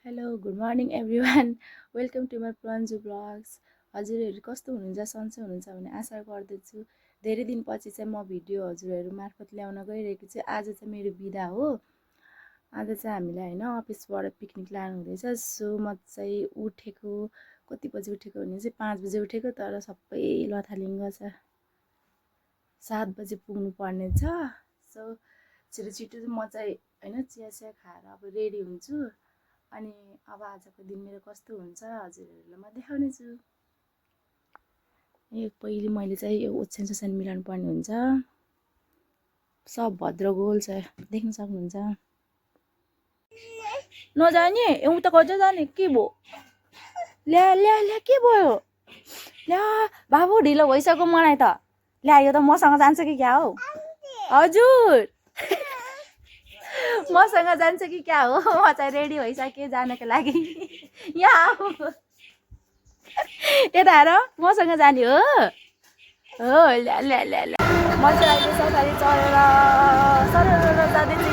Hello good morning everyone welcome to my Pranju blogs. हजुरहरू कस्तो हुनुहुन्छ, सन्चै हुनुहुन्छ भन्ने आशा गर्दछु। धेरै दिनपछि चाहिँ म भिडियो हजुरहरू मार्फत ल्याउन गइरहेको छु। आज चाहिँ मेरो बिदा हो। आज चाहिँ हामीलाई होइन अफिसबाट पिकनिक लानु हुँदैछ। सो म चाहिँ उठेको कति बजी उठेको भने चाहिँ 5 बजी उठेको, तर सबै लथालिङ्ग छ। 7 बजी पुग्नु पर्ने छ। सो छिटो छिटो चाहिँ म चाहिँ होइन चिया खाएर अब रेडी हुन्छु। अनि अब आजको दिन मेरो कस्तो हुन्छ हजुरहरूलाई म देखाउने छु। यो पहिले मैले चाहिँ यो ओछ्यान सोछ्यान मिलाउनु पर्ने हुन्छ। सब भद्र गोल छ, देख्न सक्नुहुन्छ। नजाने उता खोज्छ जाने के भयो? ल्या ल्या ल्या के भयो? ल्या बाबु ढिलो भइसक्यो मलाई त। ल्या यो त मसँग जान्छ कि क्या हो? हजुर मसँग जान्छ कि क्या हो? म चाहिँ रेडी भइसकेँ जानको लागि। यहाँ यता हेर मसँग जाने हो। ल्या ल्या ल्या ल्या म चाहिँ अहिले सफारी चढेर सरर जाँदैछु।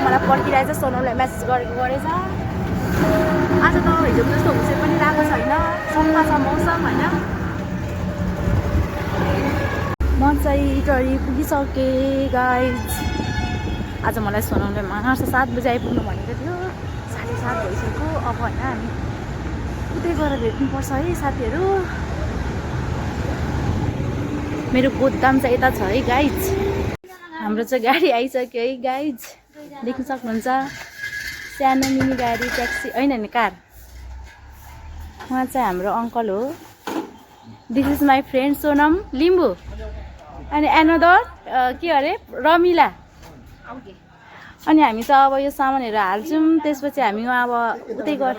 मलाई पर्खिरहेछ, सोनमलाई मेसेज गरेछ। आज त हिजो जस्तो हुसे पनि लागेको छैन, सफा छ मौसम होइन। म चाहिँ इटरी पुगिसकेँ गाइज। आज मलाई सोनमले मार्छ 7 बजी आइपुग्नु भनेको थियो, 7:30 भइसक्यो। अब होइन हामी उतै गएर भेट्नुपर्छ है साथीहरू। मेरो गोदाम चाहिँ यता छ है गाइज। हाम्रो चाहिँ गाडी आइसक्यो है गाइज, देख्न सक्नुहुन्छ। सानो मिनी गाडी ट्याक्सी होइन नि कार। उहाँ चाहिँ हाम्रो अङ्कल हो। This is my friend Sonam Limbu अनि एनदर के अरे रमिला। अनि हामी चाहिँ अब यो सामानहरू हाल्छौँ, त्यसपछि हामी अब उतै गएर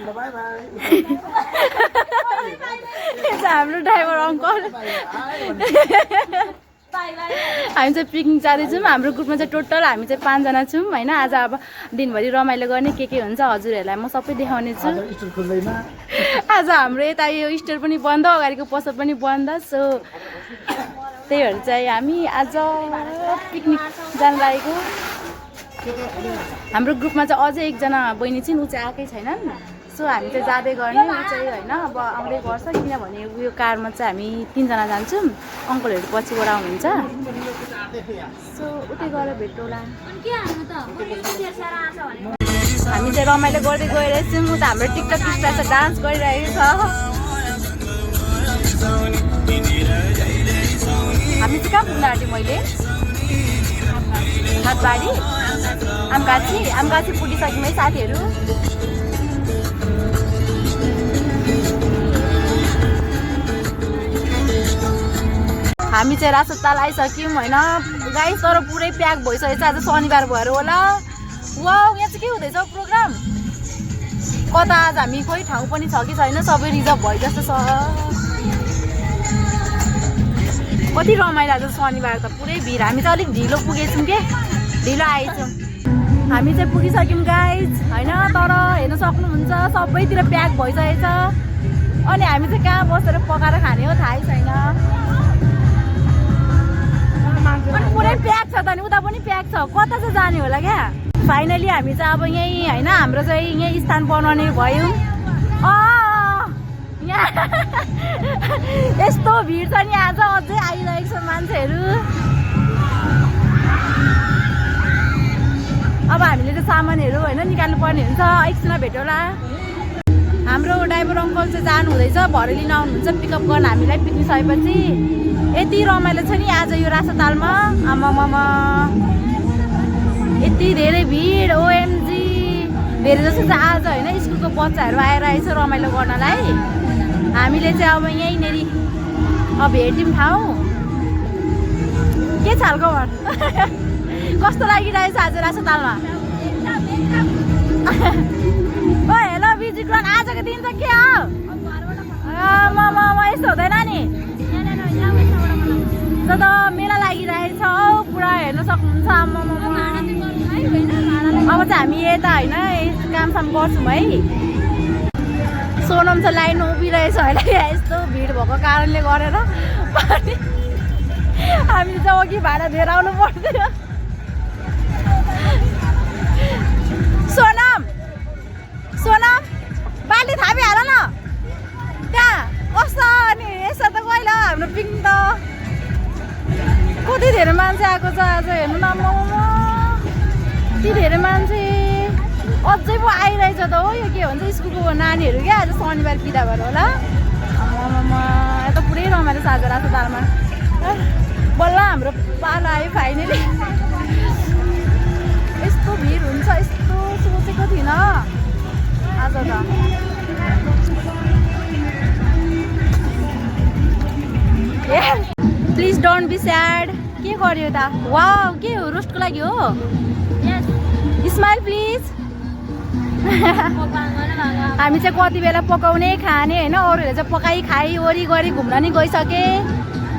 हाम्रो ड्राइभर अङ्कल। हामी चाहिँ पिकनिक जाँदैछौँ। हाम्रो ग्रुपमा चाहिँ टोटल हामी चाहिँ 5 जना छौँ होइन। आज अब दिनभरि रमाइलो गर्ने के हुन्छ हजुरहरूलाई म सबै देखाउने छु। आज हाम्रो यता यो स्टोर पनि बन्द, अगाडिको पसल पनि बन्द। सो त्यही भएर चाहिँ हामी आज पिकनिक जान लागेको। हाम्रो ग्रुपमा चाहिँ अझै एकजना बहिनी चाहिँ ऊ चाहिँ आएकै छैनन्। सो हामी चाहिँ जाँदै गर्ने ऊ चाहिँ होइन अब आउँदै गर्छ, किनभने उयो कारमा चाहिँ हामी 3 जना जान्छौँ। अङ्कलहरू पछिबाट आउनुहुन्छ। सो उतै गएर भेटौँला। हामी चाहिँ रमाइलो गर्दै गइरहेछौँ। उता हाम्रो टिकटक स्टार चाहिँ डान्स गरिरहेको छ। हामी चाहिँ कहाँ पुग्न आँट्यौँ? मैले हातबारी आमगाछी पुगिसक्यौँ है साथीहरू। हामी चाहिँ राजस्थान आइसक्यौँ होइन गाइस, तर पुरै प्याक भइसकेको छ। आज शनिबार भएर होला। वाउ यहाँ चाहिँ के हुँदैछ प्रोग्राम? कता आज हामी कोही ठाउँ पनि छ कि छैन, सबै रिजर्भ भयो जस्तो छ। कति रमाइलो आज शनिबार त, पुरै भिड। हामी चाहिँ अलिक ढिलो पुगेछौँ के, ढिलो आएछौँ। हामी चाहिँ पुगिसक्यौँ गाइज होइन, तर हेर्न सक्नुहुन्छ सबैतिर प्याक भइसकेको छ। अनि हामी चाहिँ कहाँ बसेर पकाएर खाने हो थाहै छैन। अनि पुरै प्याक छ त, नि उता पनि प्याक छ। कता चाहिँ जाने होला क्या? फाइनली हामी चाहिँ अब यहीँ होइन हाम्रो चाहिँ यहीँ स्थान बनाउने भयो। यहाँ यस्तो भिड छ नि आज, अझै आइरहेको छ मान्छेहरू। अब हामीले चाहिँ सामानहरू होइन निकाल्नु पर्ने हुन्छ। एकछिनमा भेटौँला। हाम्रो ड्राइभर अङ्कल चाहिँ जानु हुँदैछ, भरे लिन आउनुहुन्छ पिकअप गर्न हामीलाई पिकनिक सकेपछि। यति रमाइलो छ नि आज यो राजस्थानमा। आमामामा यति धेरै भिड, ओएमजी। धेरै जस्तो चाहिँ आज होइन स्कुलको बच्चाहरू आएर आएछ रमाइलो गर्नलाई। हामीले चाहिँ अब यहीँनिर अब भेट्यौँ ठाउँ। के छ हालखबर? कस्तो लागिरहेछ आज राजस्थानमा? ओ हेलो बिजिक्लन, आजको दिन चाहिँ के हो? यस्तो हुँदैन नि त मेला लागिरहेछ हौ पुरा, हेर्न सक्नुहुन्छ। अब चाहिँ हामी यता होइन कामसाम गर्छौँ है। सोनम चाहिँ लाइन उभिरहेछ होइन, यस्तो भिड भएको कारणले गरेर हामीले चाहिँ अघि भाडा दिएर आउनु पर्थ्यो। सोनम धेरै मान्छे आएको छ आज हेर्नु न यति धेरै मान्छे अझै पो आइरहेछ त हो यो के भन्छ स्कुलको नानीहरू क्या आज शनिबार बिदा भएर होला यता पुरै रमाइलो छ आज रातोदारमा बल्ल हाम्रो पालो आयो फाइनली यस्तो भिड हुन्छ यस्तो सोचेको थिइनँ आज त प्लिज डोन्ट बी स्याड के गर्यो त वाउ के हो रोस्टको लागि हो स्माइल प्लिज हामी चाहिँ कति बेला पकाउने खाने होइन अरूहरूले चाहिँ पकाइ खाइ वरि गरी घुम्न नि गइसके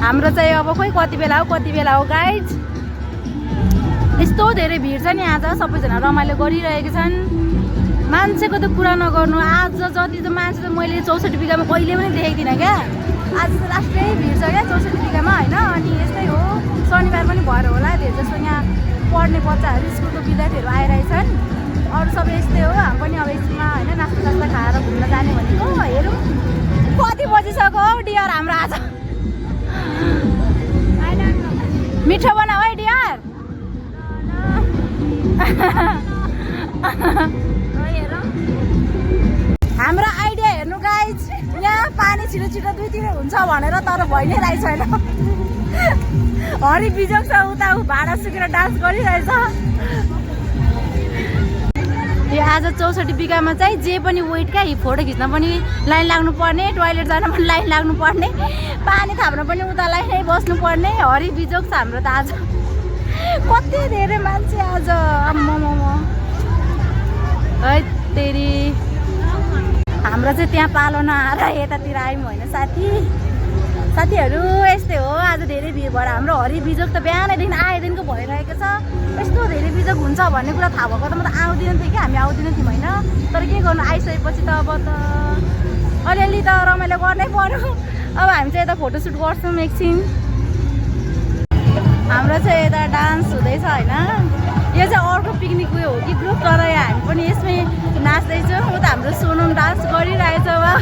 हाम्रो चाहिँ अब खोइ कति बेला हो गाइज यस्तो धेरै भिड छ नि आज सबैजना रमाइलो गरिरहेका छन् मान्छेको त कुरा नगर्नु आज जति त मान्छे त मैले 64 बिघामा कहिले पनि देखेको थिइनँ क्या आज त लास्टै भिड छ क्या 64 बिघामा होइन अनि यस्तै हो शनिबार पनि भएर होला धेरै जस्तो यहाँ पढ्ने बच्चाहरू स्कुलको विद्यार्थीहरू आइरहेछन् अरू सबै यस्तै हो हामी पनि अब स्कुलमा होइन नास्ता खाएर घुम्न जाने भनेको हेरौँ कति बजिसक्यो हौ डियर हाम्रो आज मिठो बनाऊ है डियर हाम्रो आइडिया हेर्नु गाइज यहाँ पानी छिटो छिटो दुईतिर हुन्छ भनेर तर भइ नै रहेछ होइन हरि बिजोग छ उता भाडा सुकेर डान्स गरिरहेछ यो आज 64 बिघामा चाहिँ जे पनि वेट क्या फोटो खिच्न पनि लाइन लाग्नु पर्ने टोइलेट जान पनि लाइन लाग्नु पर्ने पानी थाप्न पनि उता लाइनै बस्नु पर्ने हरि बिजोग छ हाम्रो त आज कति धेरै मान्छे आज है तेरी हाम्रो चाहिँ त्यहाँ पालो नआएर यतातिर आयौँ होइन साथीहरू यस्तै हो आज धेरै भिड भएर हाम्रो हरि बिजोग त बिहानैदेखि आएदेखिको भइरहेको छ यस्तो धेरै बिजोग हुन्छ भन्ने कुरा थाहा भएको त म त आउँदिनँ थिएँ कि हामी आउँदिनँ थियौँ होइन तर के गर्नु आइसकेपछि त अब त अलिअलि त रमाइलो गर्नै पर्यो अब हामी चाहिँ यता फोटोसुट गर्छौँ एकछिन हाम्रो चाहिँ यता डान्स हुँदैछ होइन यो चाहिँ अर्को पिकनिक उयो हो कि ग्रुप तर हामी पनि यसमै नाच्दैछौँ उता हाम्रो सोनम डान्स गरिरहेछ वा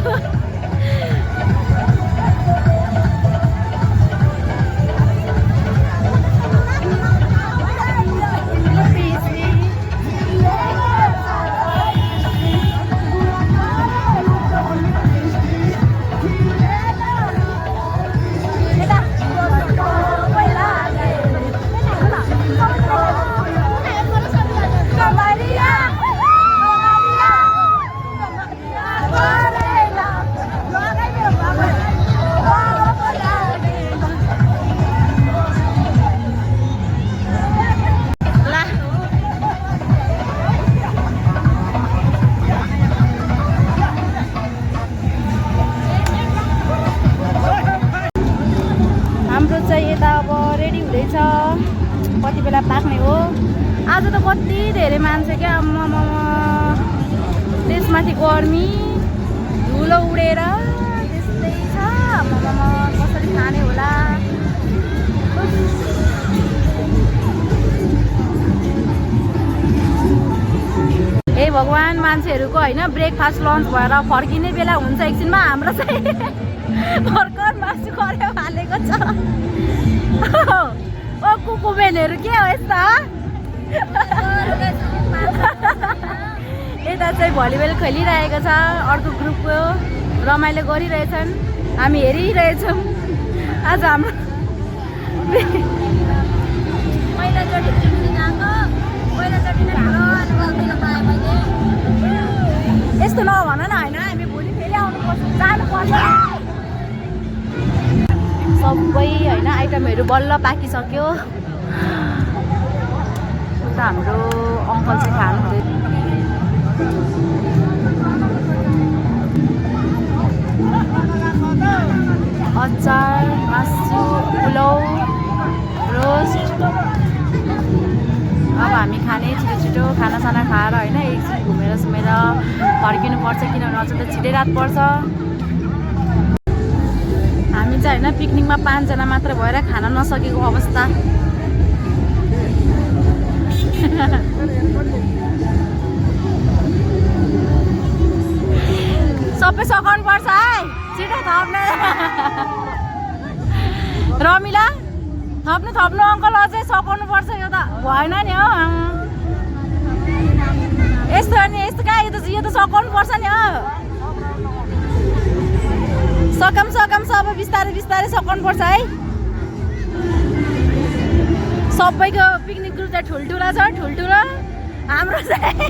कति बेला पाक्ने हो आज त कति धेरै मान्छे क्या त्यसमाथि गर्मी धुलो उडेर त्यस्तै छ कसरी खाने होला हे भगवान् मान्छेहरूको होइन ब्रेकफास्ट लन्च भएर फर्किने बेला हुन्छ एकछिनमा हाम्रो चाहिँ भर्खर मासु गऱ्यो हालेको छ ओ कुकुमेनहरू के हो यस्ता यता चाहिँ भलिबल खेलिरहेको छ अर्को ग्रुपको रमाइलो गरिरहेछन् हामी हेरिरहेछौँ आज हाम्रो यस्तो नभन न होइन हामी भोलि फेरि आउनुपर्छ जानुपर्छ सबै होइन आइटमहरू बल्ल पाकिसक्यो उता हाम्रो अङ्कल चाहिँ खानु अचार मासु पुलाउ रोस्ट अब हामी खाने छिटो खानासाना खाएर होइन एकछिन घुमेर सुमेर फर्किनुपर्छ किनभने अझ त छिटै रात पर्छ हामी चाहिँ होइन पिकनिकमा 5 जना मात्र भएर खान नसकेको अवस्था सबै सघाउनु पर्छ है छिटो थप्न रमिला थप्नु अङ्कल अझै सघाउनु पर्छ यो त भएन नि हो यस्तो नि यस्तो कहाँ यो त सघाउनु पर्छ नि हो सकाम सब बिस्तारै बिस्तारै सघाउनु पर्छ है सबैको पिकनिक ग्रुप चाहिँ ठुल्ठुला छ ठुल्ठुलो हाम्रो चाहिँ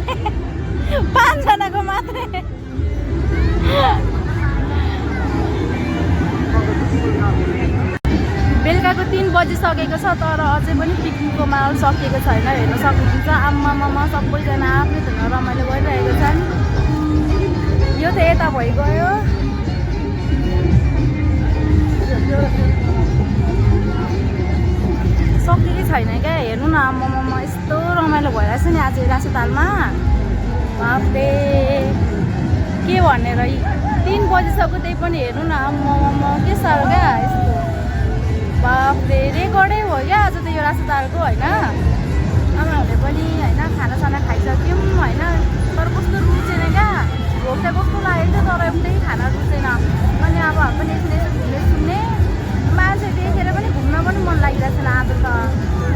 5 जनाको मात्रै बेलुकाको 3 बजिसकेको छ तर अझै पनि पिकनिकको माहौल सकिएको छैन हेर्न सक्नुहुन्छ आम्मामा सबैजना आफ्नै धुनमा रमाइलो गरिरहेको छन् यो त यता भइगयो सकिएकै छैन क्या हेर्नु न आम्मामा यस्तो रमाइलो भइरहेछ नि आज रासोतालमा बाफरे के भनेर 3 बजिसक्यो त्यही पनि हेर्नु न आम्मामा के साह्रो क्या यस्तो बाफरे रेकर्डै हो क्या आज त यो रासोतालको होइन आमाहरूले पनि होइन खानासाना खाइसक्यौँ होइन तर कस्तो रुचेन क्या भोक चाहिँ कस्तो लागेको थियो तर एउटै खाना रुचेन अनि अब हामी पनि यसले सुन्ने मान्छे देखेर पनि घुम्न पनि मन लागिरहेको छैन आज त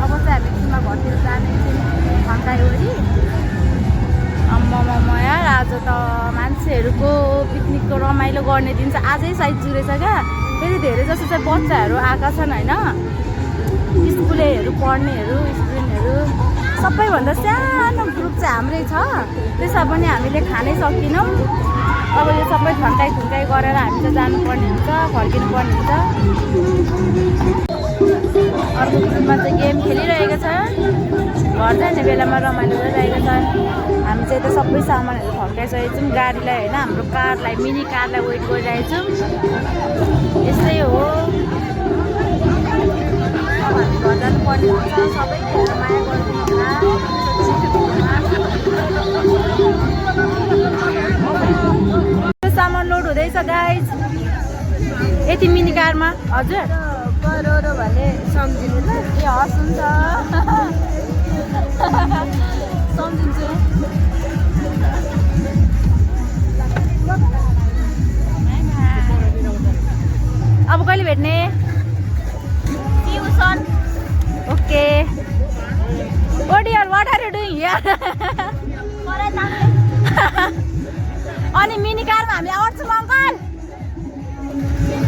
अब चाहिँ हामी किमा घरतिर जाने खन्कायो है आम्मामा यार आज त मान्छेहरूको पिकनिकको रमाइलो गर्ने दिन चाहिँ आजै साइज जुरेछ क्या फेरि धेरै जस्तो चाहिँ बच्चाहरू आएका छन् होइन स्कुलेहरू पढ्नेहरू स्टुडेन्टहरू सबैभन्दा सानो ग्रुप चाहिँ हाम्रै छ त्यसमा पनि हामीले खानै सकिनौँ अब यो सबै ठन्डाइ ठुन्डाइ गरेर हामी चाहिँ जानुपर्ने हुन्छ फर्किनु पर्ने हुन्छ अर्को ग्रुपमा चाहिँ गेम खेलिरहेको छ घर जाने बेलामा रमाइलो गरिरहेको छ हामी चाहिँ यता सबै सामानहरू फर्काइसकेको छौँ गाडीलाई होइन हाम्रो कारलाई मिनी कारलाई वेट गरिरहेको छौँ यस्तै हो घर जानुपर्ने हुन्छ सबै माया गरिदिनु होला सामान लोड हुँदैछ गाइज यति मिनी कारमा हजुर करोडो भने सम्झिनु ल ए हस् हुन्छ सम्झिन्छु अब कहिले भेट्ने tuition okay oh dear what are you doing here अनि मिनी कारमा हामी आउँछौँ अङ्कल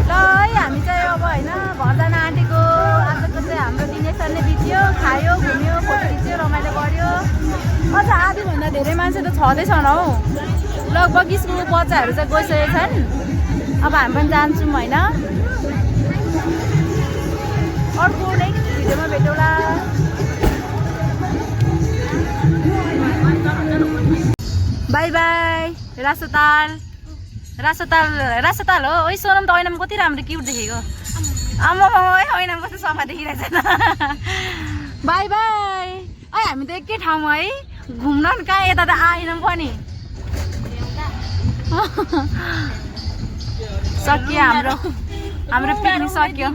ल है हामी चाहिँ अब होइन घर जान आँटेको आजको चाहिँ हाम्रो दिनेसन नै बित्यो खायो घुम्यो फोटो खिच्यो रमाइलो गऱ्यो अझ आधीभन्दा धेरै मान्छे त छँदैछन् हौ लगभग स्कुलको बच्चाहरू चाहिँ गइसकेका छन् अब हामी पनि जान्छौँ होइन अर्को नेक्स्ट भिडियोमा भेटौँला बाई बाई रासोताल रासोताल हो ओइ सोनम त ऐनामा कति राम्रो क्युट देखेको आम्मा ऐनामा कस्तो सफा देखिरहेछ बाई बाई है हामी त एकै ठाउँमा है घुम्न नि कहाँ यता त आएनौँ पनि सकियो हाम्रो पिकनिक सक्यो